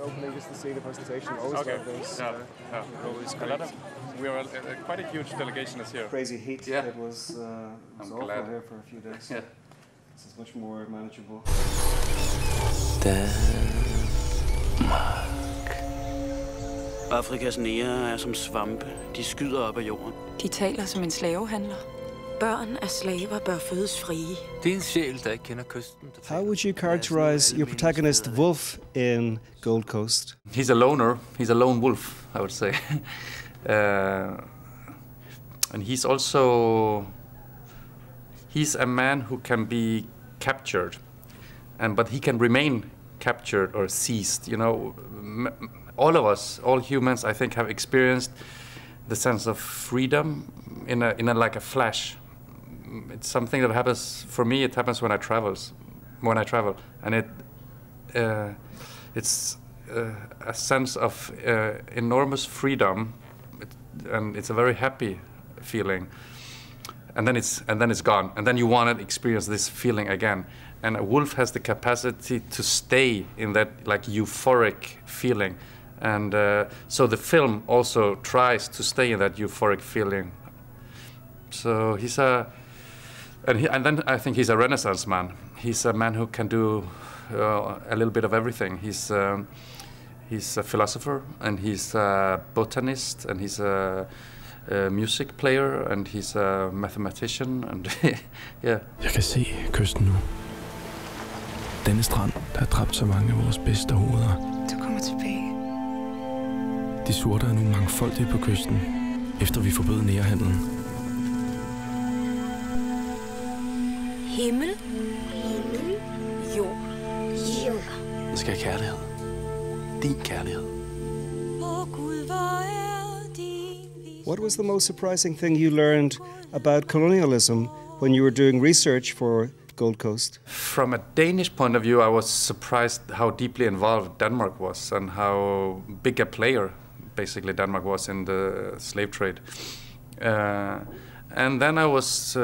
Opening just to see the presentation. Always Okay. love those. Always great. We are quite a huge delegation is here. Crazy heat. Yeah. It was awful glad. here for a few days. Yeah. This is much more manageable. Afrikas nære er som svampe. De skyder op af jorden. De taler som en slavehandler. Børn af slaver bør fødes frie. Det er en sjæl, der ikke kender kysten. How would you characterize your protagonist Wolf in Gold Coast? He's a loner. He's a lone wolf, I would say. And he's a man who can be captured, but he can remain captured or seized. You know, all of us, all humans, I think, have experienced the sense of freedom in a like a flash. It's something that happens for me. It happens when I travel, and it's a sense of enormous freedom, and it's a very happy feeling. And then it's gone, and then you want to experience this feeling again. And a wolf has the capacity to stay in that like euphoric feeling, and so the film also tries to stay in that euphoric feeling. So and then I think he's a Renaissance man. He's a man who can do a little bit of everything. He's a philosopher, and he's a botanist, and he's a music player, and he's a mathematician, and yeah. Jeg kan se kysten nu. Denne strand, der har dræbt så mange af vores bedste hoveder. Du kommer tilbage. De sorte er nu mangfoldige på kysten, efter vi forbød nærhandlen. Himmel. Jord. Jeg skal have kærlighed. Din kærlighed. What was the most surprising thing you learned about colonialism when you were doing research for Gold Coast? From a Danish point of view, I was surprised how deeply involved Denmark was and how big a player basically Denmark was in the slave trade. And then I was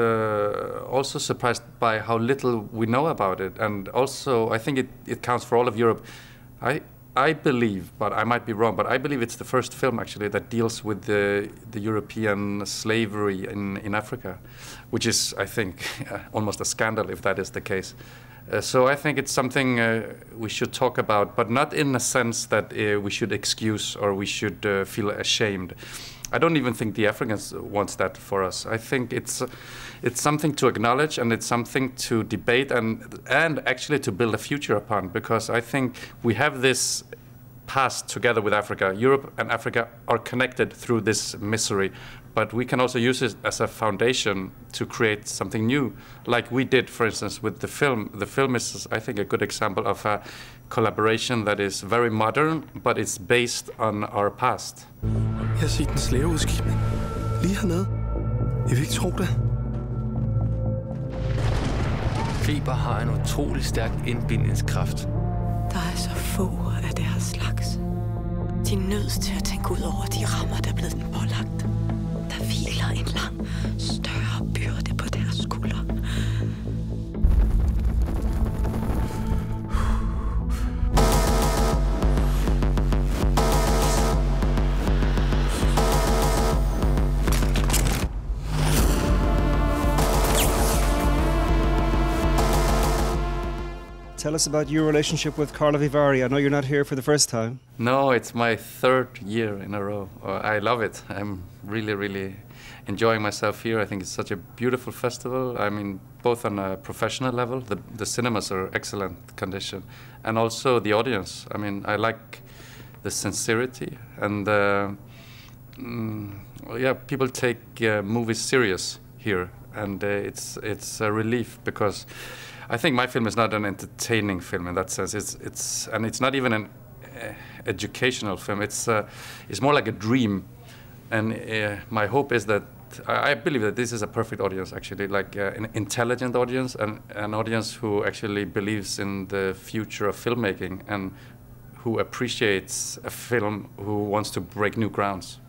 also surprised by how little we know about it. And also, I think it counts for all of Europe. I believe, but I might be wrong, but I believe it's the first film actually that deals with the European slavery in Africa, which is, I think, almost a scandal if that is the case. So I think it's something we should talk about, but not in a sense that we should excuse or we should feel ashamed. I don't even think the Africans want that for us. I think it's something to acknowledge, and it's something to debate and actually to build a future upon, because I think we have this past together with Africa. Europe and Africa are connected through this misery, but we can also use it as a foundation to create something new, like we did, for instance, with the film. The film is, I think, a good example of a collaboration that is very modern, but it's based on our past. Jeg har set en slaveudskibning. Lige hernede. Jeg vil ikke tro det. Feber har en utrolig stærk indbindningskraft. Der er så få af deres slags. De er nødt til at tænke ud over de rammer, der er blevet den pålagt. Der hviler en lang, større byrde på deres skuldre. Tell us about your relationship with Carlo Vivari. I know you're not here for the first time. No, it's my third year in a row. I love it. I'm really, really enjoying myself here. I think it's such a beautiful festival. I mean, both on a professional level, the cinemas are excellent condition, and also the audience. I mean, I like the sincerity, and people take movies serious here, and it's a relief, because I think my film is not an entertaining film in that sense. It's not even an educational film. It's more like a dream, and my hope is that I believe that this is a perfect audience, actually, like an intelligent audience, and an audience who actually believes in the future of filmmaking and who appreciates a film who wants to break new grounds.